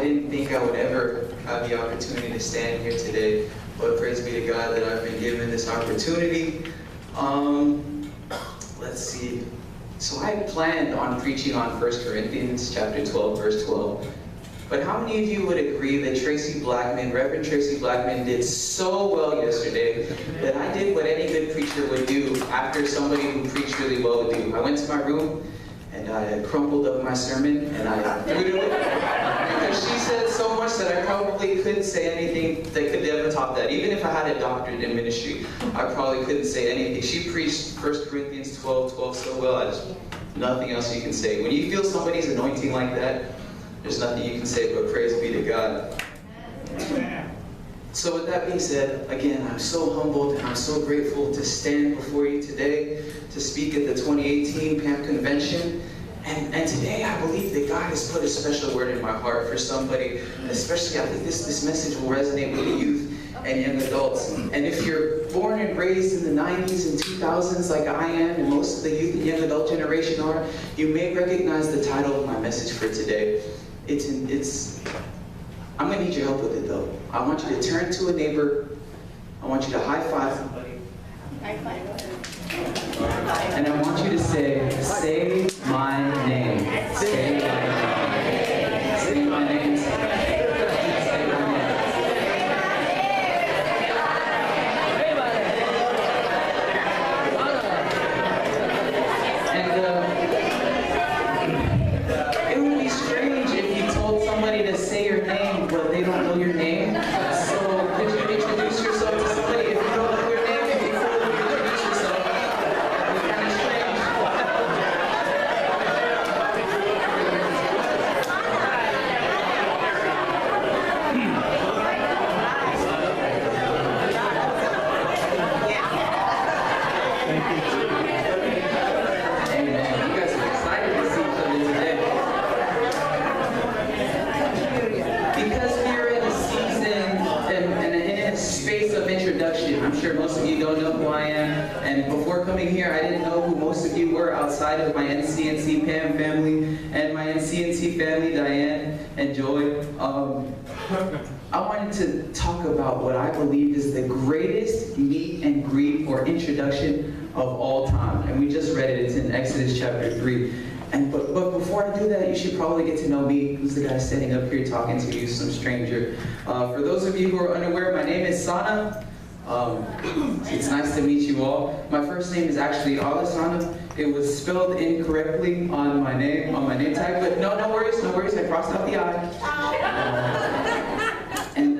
didn't think I would ever have the opportunity to stand here today, but praise be to God that I've been given this opportunity. Let's see. So I planned on preaching on 1 Corinthians chapter 12, verse 12. But how many of you would agree that Reverend Tracy Blackman did so well yesterday that I did what any good preacher would do after somebody who preached really well would do? I went to my room and I crumpled up my sermon and I threw it away. Because she said so much that I probably couldn't say anything that could ever top that. Even if I had a doctorate in ministry, I probably couldn't say anything. She preached 1 Corinthians 12 so well, nothing else you can say. When you feel somebody's anointing like that, there's nothing you can say but praise be to God. So with that being said, again, I'm so humbled and I'm so grateful to stand before you today to speak at the 2018 PAM Convention. And today I believe that God has put a special word in my heart for somebody, especially I think this message will resonate with the youth and young adults. And if you're born and raised in the 90s and 2000s like I am, and most of the youth and young adult generation are, you may recognize the title of my message for today. I'm going to need your help with it though. I want you to turn to a neighbor. I want you to high five somebody. High five. And I want you to say my name. Say my name. Say my name. Say my name. And it would be strange if you told somebody to say your name, but they don't know your name. So could you introduce yourself to somebody if you don't know your name? If you fully introduce yourself, it'd be kind of strange. Amen. You guys are excited to see each other today. Because we are in a season and in a space of introduction. I'm sure most of you don't know who I am. And before coming here, I didn't know who most of you were outside of my NCNC Pam family and my NCNC family, Diane and Joy. I wanted to talk about what I believe is the greatest meet and greet or introduction of all time. And we just read it. It's in Exodus chapter 3. But before I do that, you should probably get to know me. Who's the guy standing up here talking to you, some stranger? For those of you who are unaware, my name is Sana. It's nice to meet you all. My first name is actually Alisana. It was spelled incorrectly on my name tag, but no worries. I crossed out the I.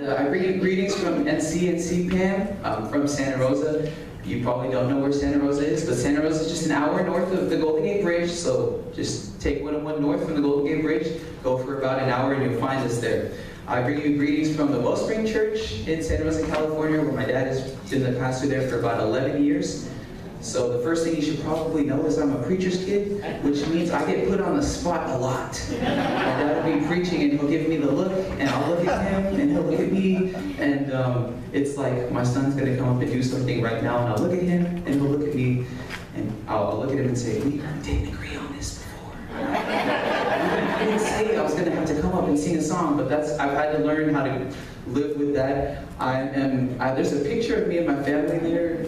I bring you greetings from NCNC Pam from Santa Rosa. You probably don't know where Santa Rosa is, but Santa Rosa is just an hour north of the Golden Gate Bridge, so just take 101 north from the Golden Gate Bridge, go for about an hour and you'll find us there. I bring you greetings from the Wellspring Church in Santa Rosa, California, where my dad has been the pastor there for about 11 years. So the first thing you should probably know is I'm a preacher's kid, which means I get put on the spot a lot. My dad will be preaching and he'll give me the look, and I'll look at him and he'll look at me, and it's like my son's gonna come up and do something right now, and I'll look at him and he'll look at me, and I'll look at him and say, we didn't agree on this before. I didn't say I was gonna have to come up and sing a song, but I've had to learn how to live with that. There's a picture of me and my family there.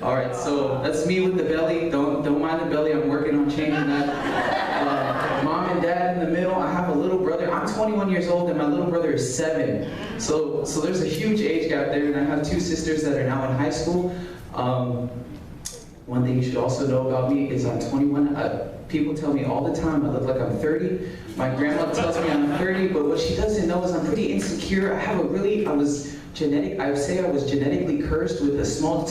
All right, so that's me with the belly. Don't mind the belly. I'm working on changing that. Mom and dad in the middle. I have a little brother. I'm 21 years old, and my little brother is 7. So there's a huge age gap there, and I have 2 sisters that are now in high school. One thing you should also know about me is I'm 21. People tell me all the time I look like I'm 30. My grandma tells me I'm 30, but what she doesn't know is I'm pretty insecure. I was genetically cursed with a small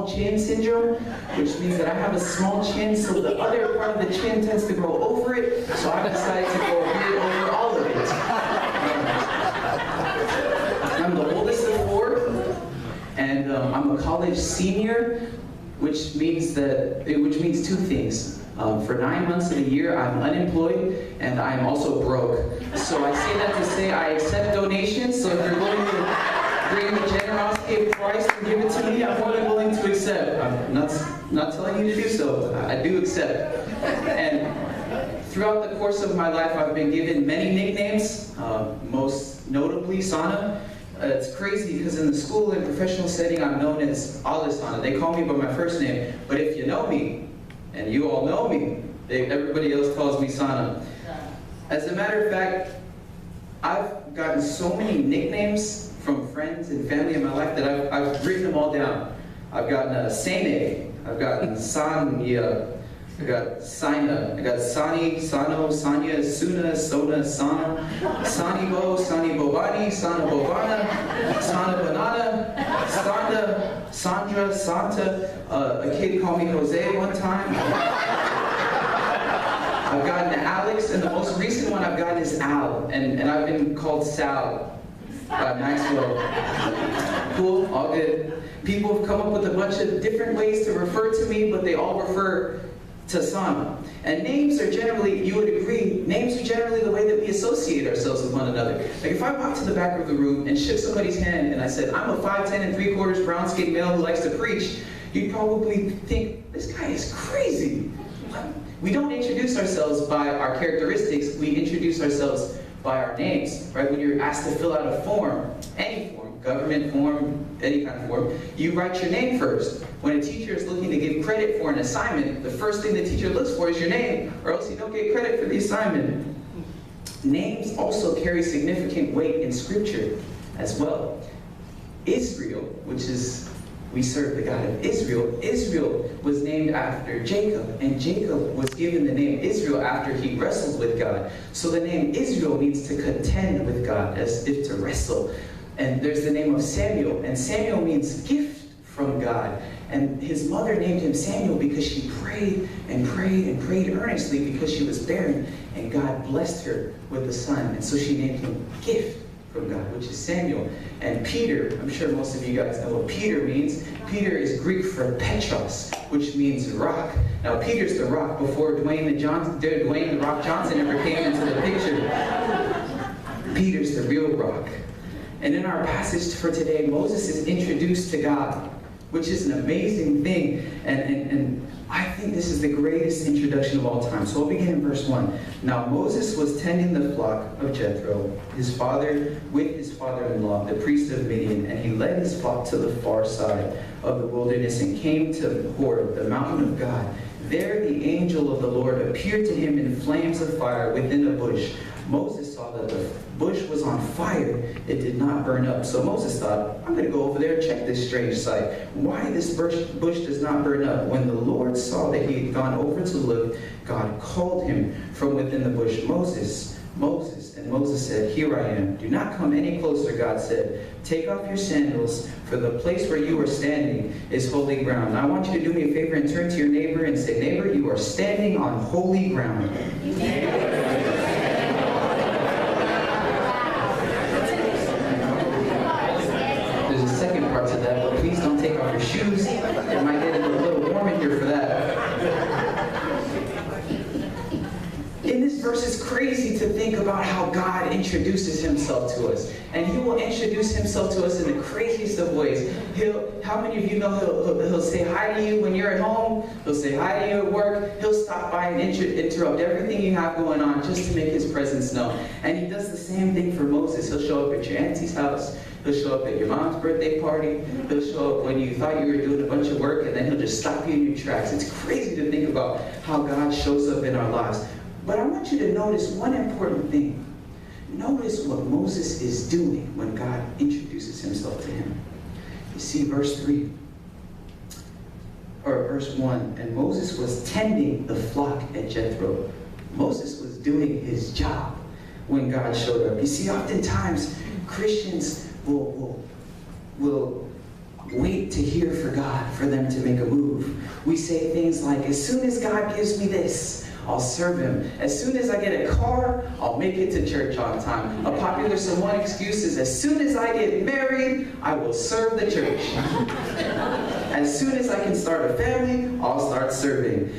chin syndrome, which means that I have a small chin, so the other part of the chin tends to grow over it, so I decided to go a bit over all of it. I'm the oldest of 4, and I'm a college senior, which means 2 things. For 9 months of the year, I'm unemployed, and I'm also broke. So I say that to say I accept donations, so if you're willing to bring the generosity of Christ and give it to me, I'm more than willing to accept. I'm not telling you to do so. I do accept. And Throughout the course of my life, I've been given many nicknames, most notably Sana. It's crazy because in the school and professional setting, I'm known as Alisana. They call me by my first name, but if you know me, and you all know me, everybody else calls me Sana. As a matter of fact, I've gotten so many nicknames from friends and family in my life that I've written them all down. I've gotten Sane, I've gotten Sunia, I got Sina, I got Sani, Sano, Sonia, Suna, Sona, Sana, Sanibo, Sani Bobani, Sana Bobana, Sana Banana, Sanda, Sandra, Santa. A kid called me Jose one time. I've gotten Alex, and the most recent one I've gotten is Al, and I've been called Sal by Maxwell. Cool, all good. People have come up with a bunch of different ways to refer to me, but they all refer to Sana. And names are generally, you would agree, names are generally the way that we associate ourselves with one another. Like if I walked to the back of the room and shook somebody's hand and I said, I'm a 5'10 3/4 brown-skinned male who likes to preach, you'd probably think, this guy is crazy. We don't introduce ourselves by our characteristics, we introduce ourselves by our names, right? When you're asked to fill out a form, any form, government form, any kind of form, you write your name first. When a teacher is looking to give credit for an assignment, the first thing the teacher looks for is your name, or else you don't get credit for the assignment. Names also carry significant weight in Scripture as well. Israel, which is, we serve the God of Israel. Israel was named after Jacob, and Jacob was given the name Israel after he wrestled with God. So the name Israel means to contend with God, as if to wrestle. And there's the name of Samuel, and Samuel means gift from God. And his mother named him Samuel because she prayed and prayed and prayed earnestly because she was barren, and God blessed her with a son. And so she named him gift from God, which is Samuel. And Peter, I'm sure most of you guys know what Peter means. Peter is Greek for Petros, which means rock. Now Peter's the rock before Dwayne the Rock Johnson ever came into the picture. Peter's the real rock. And in our passage for today, Moses is introduced to God, which is an amazing thing. And I think this is the greatest introduction of all time. So I'll begin in verse 1. Now Moses was tending the flock of Jethro, his father, with his father-in-law, the priest of Midian, and he led his flock to the far side of the wilderness and came to Horeb, the mountain of God. There the angel of the Lord appeared to him in flames of fire within a bush. Moses saw that the bush was on fire. It did not burn up. So Moses thought, I'm going to go over there and check this strange sight. Why this bush does not burn up? When the Lord saw that he had gone over to look, God called him from within the bush, Moses, Moses. And Moses said, here I am. Do not come any closer, God said. Take off your sandals, for the place where you are standing is holy ground. Now I want you to do me a favor and turn to your neighbor and say, neighbor, you are standing on holy ground. There's a second part to that, but please don't take off your shoes. It might get a little warm in here for that. In this verse, it's crazy to think about how God introduces himself to us. And he will introduce himself to us in the craziest of ways. How many of you know he'll say hi to you when you're at home? He'll say hi to you at work. He'll stop by and interrupt everything you have going on just to make his presence known. And he does the same thing for Moses. He'll show up at your auntie's house. He'll show up at your mom's birthday party. He'll show up when you thought you were doing a bunch of work, and then he'll just stop you in your tracks. It's crazy to think about how God shows up in our lives. But I want you to notice one important thing. Notice what Moses is doing when God introduces himself to him. You see verse 3, or verse 1, and Moses was tending the flock at Jethro. Moses was doing his job when God showed up. You see, oftentimes Christians will wait to hear for God, for them to make a move. We say things like, as soon as God gives me this, I'll serve him. As soon as I get a car, I'll make it to church on time. A popular Samoan excuse is, as soon as I get married, I will serve the church. As soon as I can start a family, I'll start serving.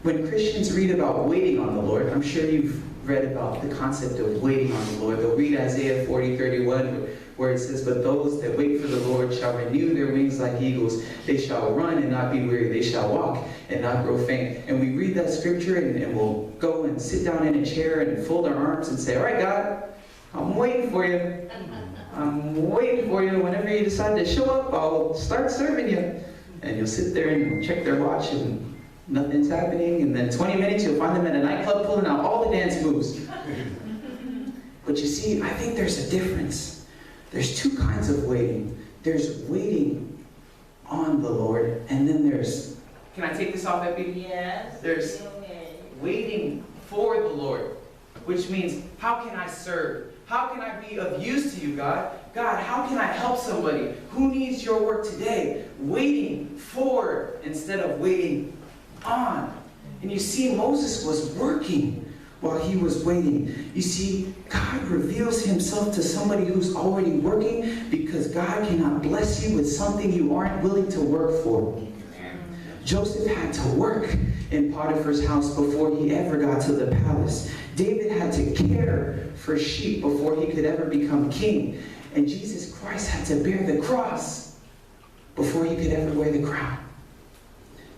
When Christians read about waiting on the Lord, I'm sure you've read about the concept of waiting on the Lord. They'll read Isaiah 40:31, where it says, but those that wait for the Lord shall renew their wings like eagles. They shall run and not be weary. They shall walk and not grow faint. And we read that scripture and we'll go and sit down in a chair and fold our arms and say, all right, God, I'm waiting for you. I'm waiting for you. Whenever you decide to show up, I'll start serving you. And you'll sit there and you'll check their watch and nothing's happening. And then 20 minutes, you'll find them at a nightclub pulling out all the dance moves. But you see, I think there's a difference. There's two kinds of waiting. There's waiting on the Lord, and then there's, can I take this off, Epi? Yes. There's waiting for the Lord, which means, how can I serve? How can I be of use to you, God? God, how can I help somebody? Who needs your work today? Waiting for instead of waiting on. And you see, Moses was working while he was waiting. You see, God reveals himself to somebody who's already working, because God cannot bless you with something you aren't willing to work for. Joseph had to work in Potiphar's house before he ever got to the palace. David had to care for sheep before he could ever become king. And Jesus Christ had to bear the cross before he could ever wear the crown.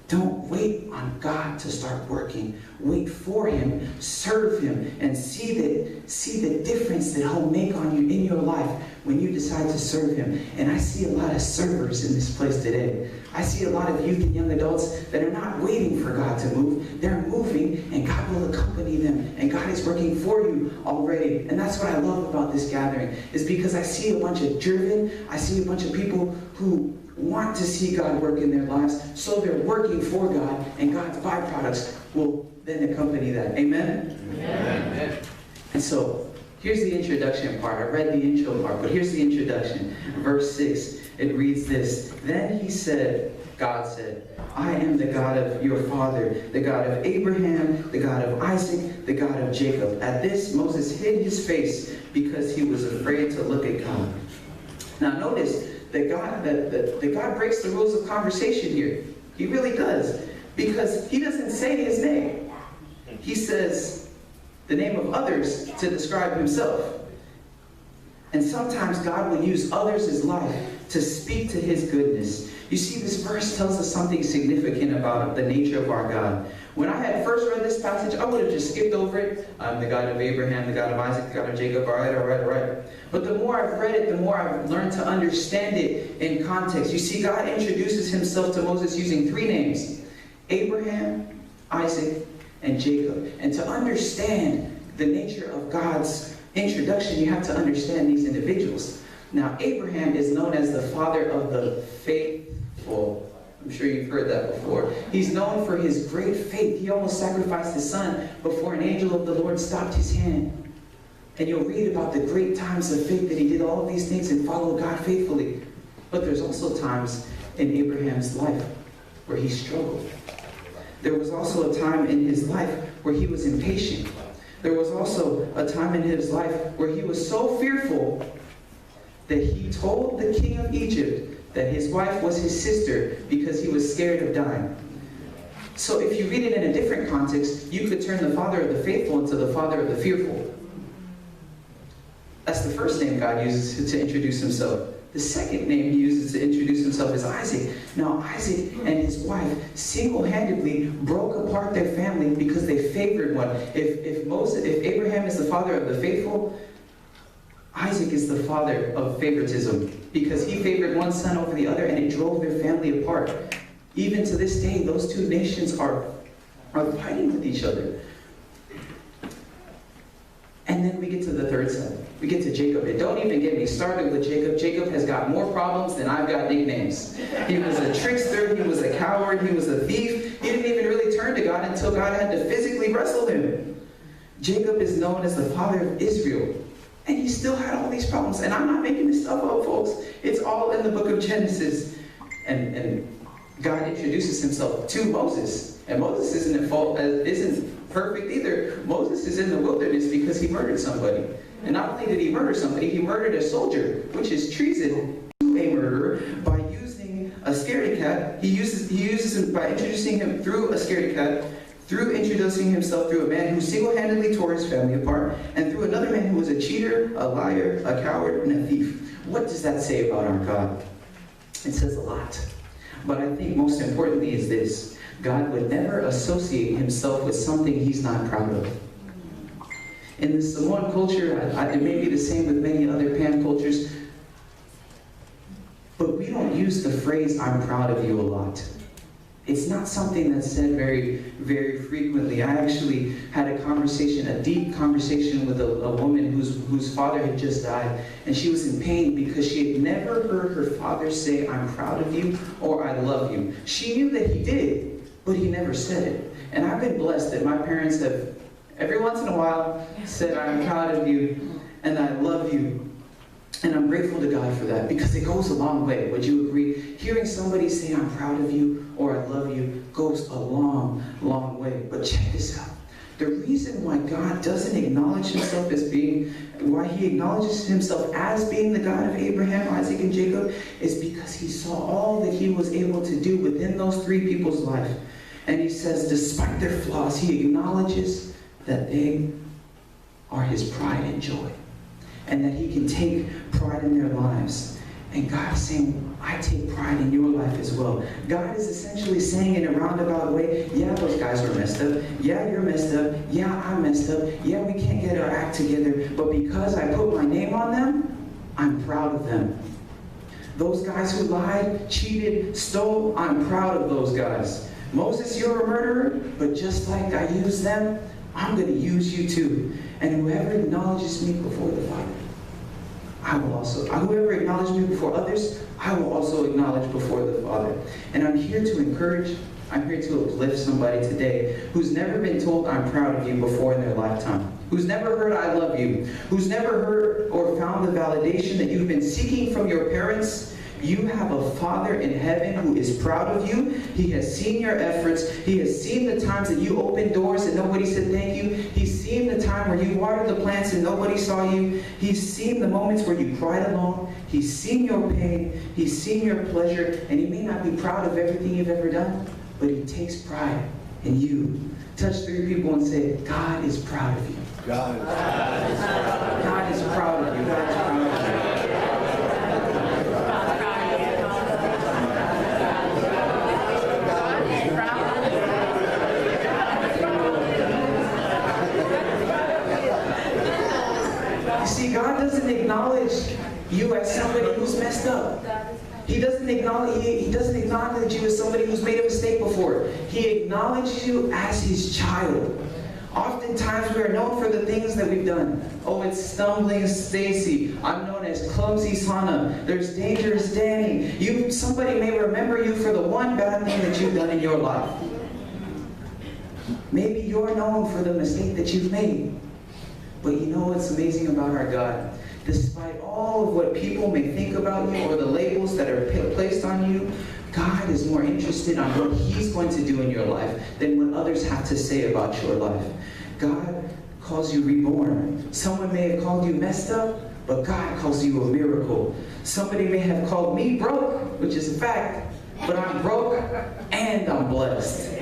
Don't wait on God to start working. Wait for him, serve him, and see the difference that he'll make on you in your life when you decide to serve him. And I see a lot of servers in this place today. I see a lot of youth and young adults that are not waiting for God to move. They're moving, and God will accompany them. And God is working for you already. And that's what I love about this gathering, is because I see a bunch of driven, I see a bunch of people who want to see God work in their lives, so they're working for God, and God's byproducts will then accompany that. Amen? Amen. And so, here's the introduction part. I read the intro part, but here's the introduction. Verse 6, it reads this. Then he said, God said, I am the God of your father, the God of Abraham, the God of Isaac, the God of Jacob. At this, Moses hid his face because he was afraid to look at God. Now notice that God breaks the rules of conversation here. He really does. Because he doesn't say his name. He says the name of others to describe himself. And sometimes God will use others' life to speak to his goodness. You see, this verse tells us something significant about the nature of our God. When I had first read this passage, I would have just skipped over it. I'm the God of Abraham, the God of Isaac, the God of Jacob. All right. But the more I've read it, the more I've learned to understand it in context. You see, God introduces himself to Moses using three names: Abraham, Isaac, and Jacob. And to understand the nature of God's introduction, you have to understand these individuals. Now, Abraham is known as the father of the faithful. I'm sure you've heard that before. He's known for his great faith. He almost sacrificed his son before an angel of the Lord stopped his hand. And you'll read about the great times of faith that he did all of these things and followed God faithfully. But there's also times in Abraham's life where he struggled. There was also a time in his life where he was impatient. There was also a time in his life where he was so fearful that he told the king of Egypt that his wife was his sister because he was scared of dying. So if you read it in a different context, you could turn the father of the faithful into the father of the fearful. That's the first name God uses to introduce himself. The second name he uses to introduce himself is Isaac. Now, Isaac and his wife single-handedly broke apart their family because they favored one. If Abraham is the father of the faithful, Isaac is the father of favoritism, because he favored one son over the other, and it drove their family apart. Even to this day, those two nations are fighting with each other. And then we get to the third son. We get to Jacob. And don't even get me started with Jacob. Jacob has got more problems than I've got nicknames. He was a trickster. He was a coward. He was a thief. He didn't even really turn to God until God had to physically wrestle him. Jacob is known as the father of Israel. And he still had all these problems. And I'm not making this stuff up, folks. It's all in the book of Genesis. And God introduces himself to Moses. And Moses isn't perfect either. Moses is in the wilderness because he murdered somebody. And not only did he murder somebody, he murdered a soldier, which is treason to a murderer, by using a scaredy cat. He uses him by introducing him through a scaredy cat, through introducing himself through a man who single-handedly tore his family apart, and through another man who was a cheater, a liar, a coward, and a thief. What does that say about our God? It says a lot. But I think most importantly is this. God would never associate himself with something he's not proud of. In the Samoan culture, it may be the same with many other Pan cultures, but we don't use the phrase, I'm proud of you, a lot. It's not something that's said very, very frequently. I actually had a deep conversation with a woman whose father had just died, and she was in pain because she had never heard her father say, I'm proud of you, or I love you. She knew that he did, but he never said it. And I've been blessed that my parents have, every once in a while, said, I'm proud of you, and I love you. And I'm grateful to God for that, because it goes a long way. Would you agree? Hearing somebody say, I'm proud of you, or I love you, goes a long, long way. But check this out. The reason why God doesn't acknowledge himself as being, why he acknowledges himself as being the God of Abraham, Isaac, and Jacob, is because he saw all that he was able to do within those three people's life. And he says, despite their flaws, he acknowledges that they are his pride and joy, and that he can take pride in their lives. And God is saying, I take pride in your life as well. God is essentially saying in a roundabout way, yeah, those guys are messed up. Yeah, you're messed up. Yeah, I'm messed up. Yeah, we can't get our act together. But because I put my name on them, I'm proud of them. Those guys who lied, cheated, stole, I'm proud of those guys. Moses, you're a murderer, but just like I used them, I'm going to use you too. And whoever acknowledges me before the Father, I will also, whoever acknowledges me before others, I will also acknowledge before the Father. And I'm here to encourage, I'm here to uplift somebody today who's never been told I'm proud of you before in their lifetime, who's never heard I love you, who's never heard or found the validation that you've been seeking from your parents. You have a Father in heaven who is proud of you. He has seen your efforts. He has seen the times that you opened doors and nobody said thank you. He's seen the time where you watered the plants and nobody saw you. He's seen the moments where you cried alone. He's seen your pain. He's seen your pleasure. And he may not be proud of everything you've ever done, but he takes pride in you. Touch three people and say, God is proud of you. God is proud of you. God is proud of you. God is proud of you. See, God doesn't acknowledge you as somebody who's messed up. He doesn't acknowledge you as somebody who's made a mistake before. He acknowledges you as his child. Oftentimes we are known for the things that we've done. Oh, it's stumbling Stacy. I'm known as clumsy Sana. There's dangerous Danny. Somebody may remember you for the one bad thing that you've done in your life. Maybe you're known for the mistake that you've made. But you know what's amazing about our God? Despite all of what people may think about you or the labels that are placed on you, God is more interested on what he's going to do in your life than what others have to say about your life. God calls you reborn. Someone may have called you messed up, but God calls you a miracle. Somebody may have called me broke, which is a fact, but I'm broke and I'm blessed.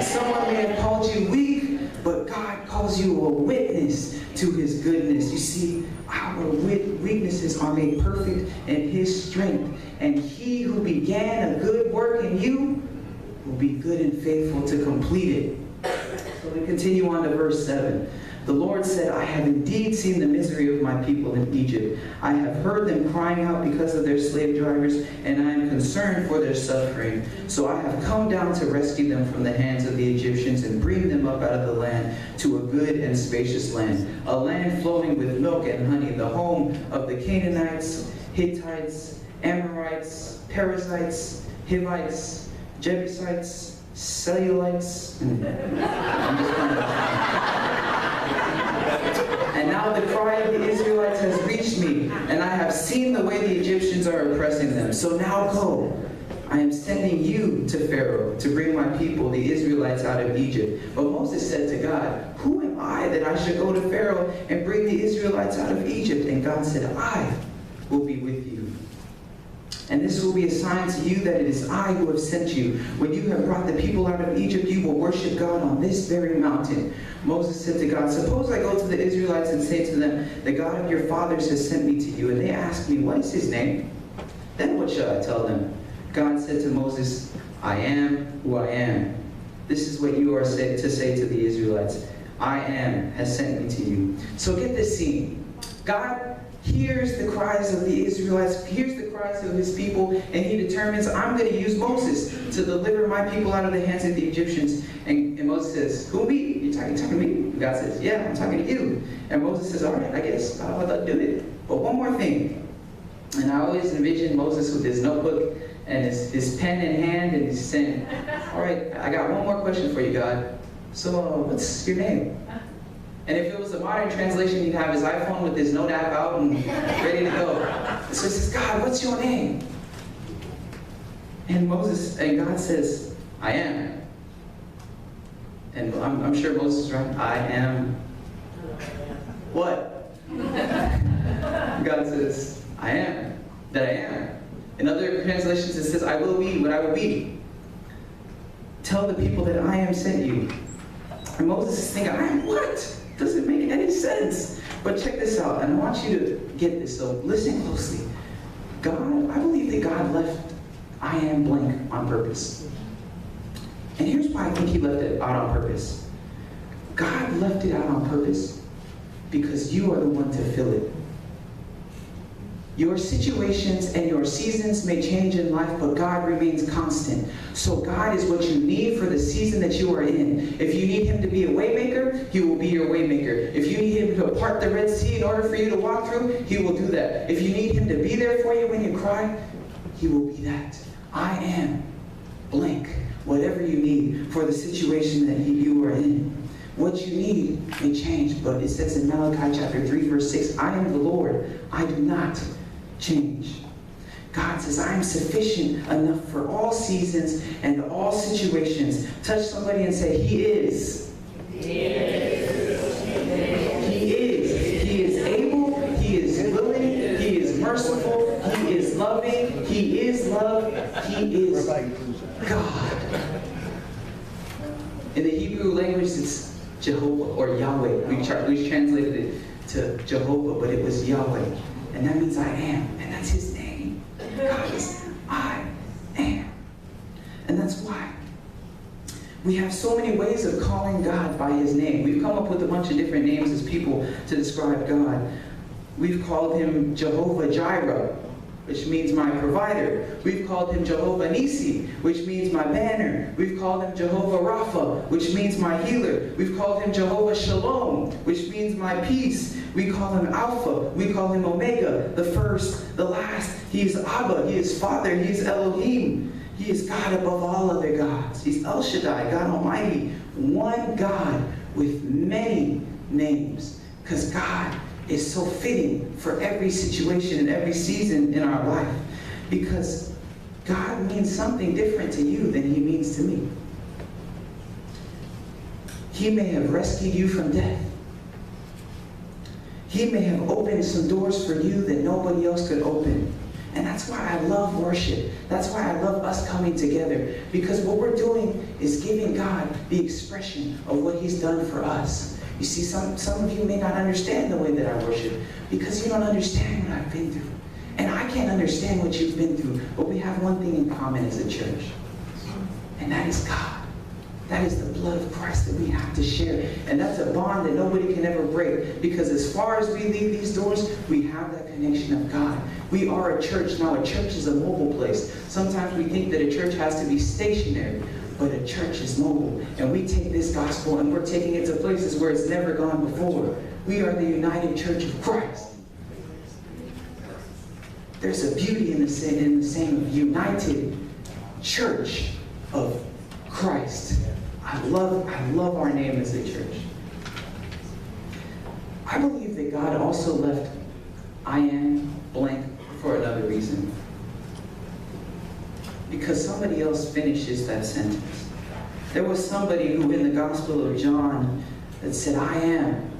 Someone may have called you weak, but God calls you a witness to his goodness. You see, our weaknesses are made perfect in his strength. And he who began a good work in you will be good and faithful to complete it. So we continue on to verse 7. The Lord said, I have indeed seen the misery of my people in Egypt. I have heard them crying out because of their slave drivers, and I am concerned for their suffering. So I have come down to rescue them from the hands of the Egyptians and bring them up out of the land to a good and spacious land, a land flowing with milk and honey, the home of the Canaanites, Hittites, Amorites, Perizzites, Hivites, Jebusites, Cellulites. And now the cry of the Israelites has reached me, and I have seen the way the Egyptians are oppressing them. So now go. I am sending you to Pharaoh to bring my people, the Israelites, out of Egypt. But Moses said to God, who am I that I should go to Pharaoh and bring the Israelites out of Egypt? And God said, I will be with you. And this will be a sign to you that it is I who have sent you. When you have brought the people out of Egypt, you will worship God on this very mountain. Moses said to God, suppose I go to the Israelites and say to them, the God of your fathers has sent me to you. And they ask me, what is his name? Then what shall I tell them? God said to Moses, I am who I am. This is what you are said to say to the Israelites. I am has sent me to you. So get this scene. God hears the cries of the Israelites, hears the cries of his people, and he determines, I'm going to use Moses to deliver my people out of the hands of the Egyptians. And Moses says, who me? You're talking to me? God says, yeah, I'm talking to you. And Moses says, all right, I guess I'll do it. But one more thing. And I always envision Moses with his notebook and his pen in hand, and he's saying, all right, I got one more question for you, God. So what's your name? And if it was a modern translation, he'd have his iPhone with his note app out and ready to go. So he says, God, what's your name? And God says, I am. And I'm sure Moses is right. I am what? God says, I am that I am. In other translations, it says, I will be what I will be. Tell the people that I am sent you. And Moses is thinking, I am what? Doesn't make any sense. But check this out, and I want you to get this, so listen closely. I believe that God left I am blank on purpose. And here's why I think he left it out on purpose. God left it out on purpose because you are the one to fill it. Your situations and your seasons may change in life, but God remains constant. So God is what you need for the season that you are in. If you need him to be a waymaker, he will be your waymaker. If you need him to part the Red Sea in order for you to walk through, he will do that. If you need him to be there for you when you cry, he will be that. I am blank, whatever you need for the situation that you are in. What you need may change, but it says in Malachi chapter 3, verse 6, I am the Lord, I do not change. God says, I am sufficient enough for all seasons and all situations. Touch somebody and say, He is. He is. He is. He is able. He is willing. He is merciful. He is loving. He is love. He is God. In the Hebrew language, it's Jehovah or Yahweh. We translated it to Jehovah, but it was Yahweh. And that means I am. And that's his name. God is I am. And that's why we have so many ways of calling God by his name. We've come up with a bunch of different names as people to describe God. We've called him Jehovah Jireh, which means my provider. We've called him Jehovah Nisi, which means my banner. We've called him Jehovah Rapha, which means my healer. We've called him Jehovah Shalom, which means my peace. We call him Alpha. We call him Omega, the first, the last. He is Abba. He is Father. He is Elohim. He is God above all other gods. He's El Shaddai, God Almighty. One God with many names. Because God is so fitting for every situation and every season in our life. Because God means something different to you than he means to me. He may have rescued you from death. He may have opened some doors for you that nobody else could open. And that's why I love worship. That's why I love us coming together. Because what we're doing is giving God the expression of what he's done for us. You see, some of you may not understand the way that I worship because you don't understand what I've been through. And I can't understand what you've been through, but we have one thing in common as a church. And that is God. That is the blood of Christ that we have to share. And that's a bond that nobody can ever break. Because as far as we leave these doors, we have that connection of God. We are a church. Now, a church is a mobile place. Sometimes we think that a church has to be stationary. But a church is mobile. And we take this gospel and we're taking it to places where it's never gone before. We are the united church of Christ. There's a beauty in the saying united church of Christ. I love our name as a church. I believe that God also left I am blank for another reason. Because somebody else finishes that sentence. There was somebody who in the Gospel of John that said, I am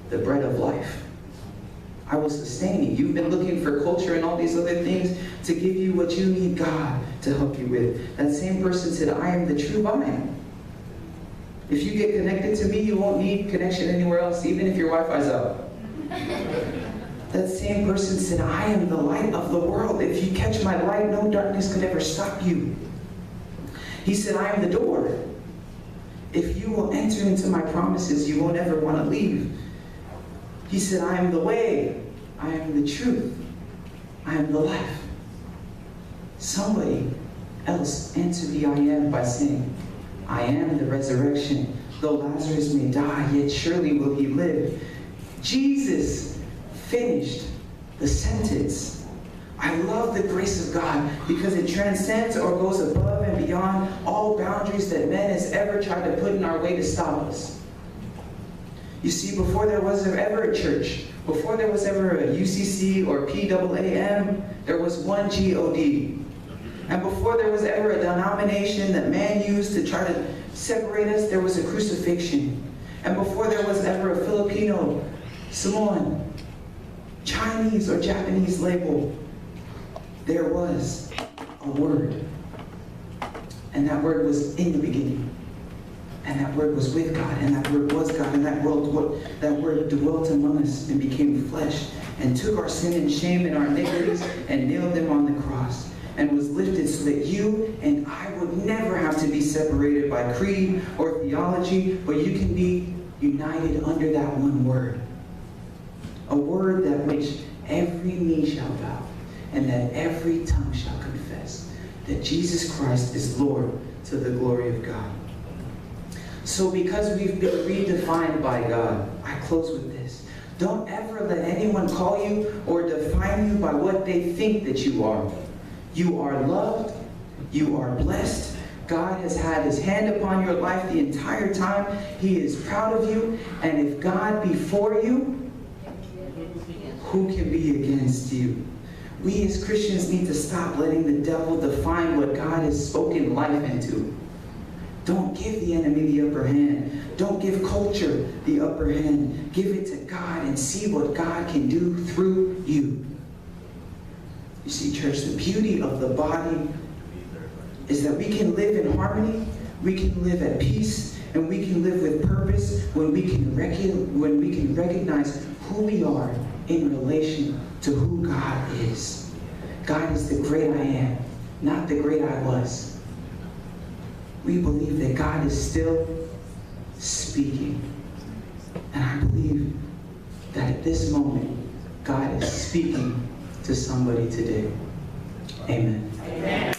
the bread of life. I will sustain you. You've been looking for culture and all these other things to give you what you need God to help you with. That same person said, I am the true vine. If you get connected to me, you won't need connection anywhere else, even if your Wi-Fi's out. That same person said, I am the light of the world. If you catch my light, no darkness could ever stop you. He said, I am the door. If you will enter into my promises, you won't ever want to leave. He said, I am the way, I am the truth, I am the life. Somebody else answered the I am by saying, I am the resurrection. Though Lazarus may die, yet surely will he live. Jesus finished the sentence. I love the grace of God because it transcends or goes above and beyond all boundaries that man has ever tried to put in our way to stop us. You see, before there was ever a church, before there was ever a UCC or PAAM, there was one God. And before there was ever a denomination that man used to try to separate us, there was a crucifixion. And before there was ever a Filipino, Samoan, Chinese, or Japanese label, there was a word. And that word was in the beginning. And that word was with God, and that word was God, and that word dwelt among us and became flesh, and took our sin and shame and our iniquities and nailed them on the cross, and was lifted so that you and I would never have to be separated by creed or theology, but you can be united under that one word. A word that which every knee shall bow, and that every tongue shall confess that Jesus Christ is Lord to the glory of God. So because we've been redefined by God, I close with this. Don't ever let anyone call you or define you by what they think that you are. You are loved. You are blessed. God has had his hand upon your life the entire time. He is proud of you. And if God be for you, who can be against you? We as Christians need to stop letting the devil define what God has spoken life into. Don't give the enemy the upper hand. Don't give culture the upper hand. Give it to God and see what God can do through you. You see, church, the beauty of the body is that we can live in harmony, we can live at peace, and we can live with purpose when we can recognize who we are in relation to who God is. God is the great I am, not the great I was. We believe that God is still speaking. And I believe that at this moment, God is speaking to somebody today. Amen. Amen.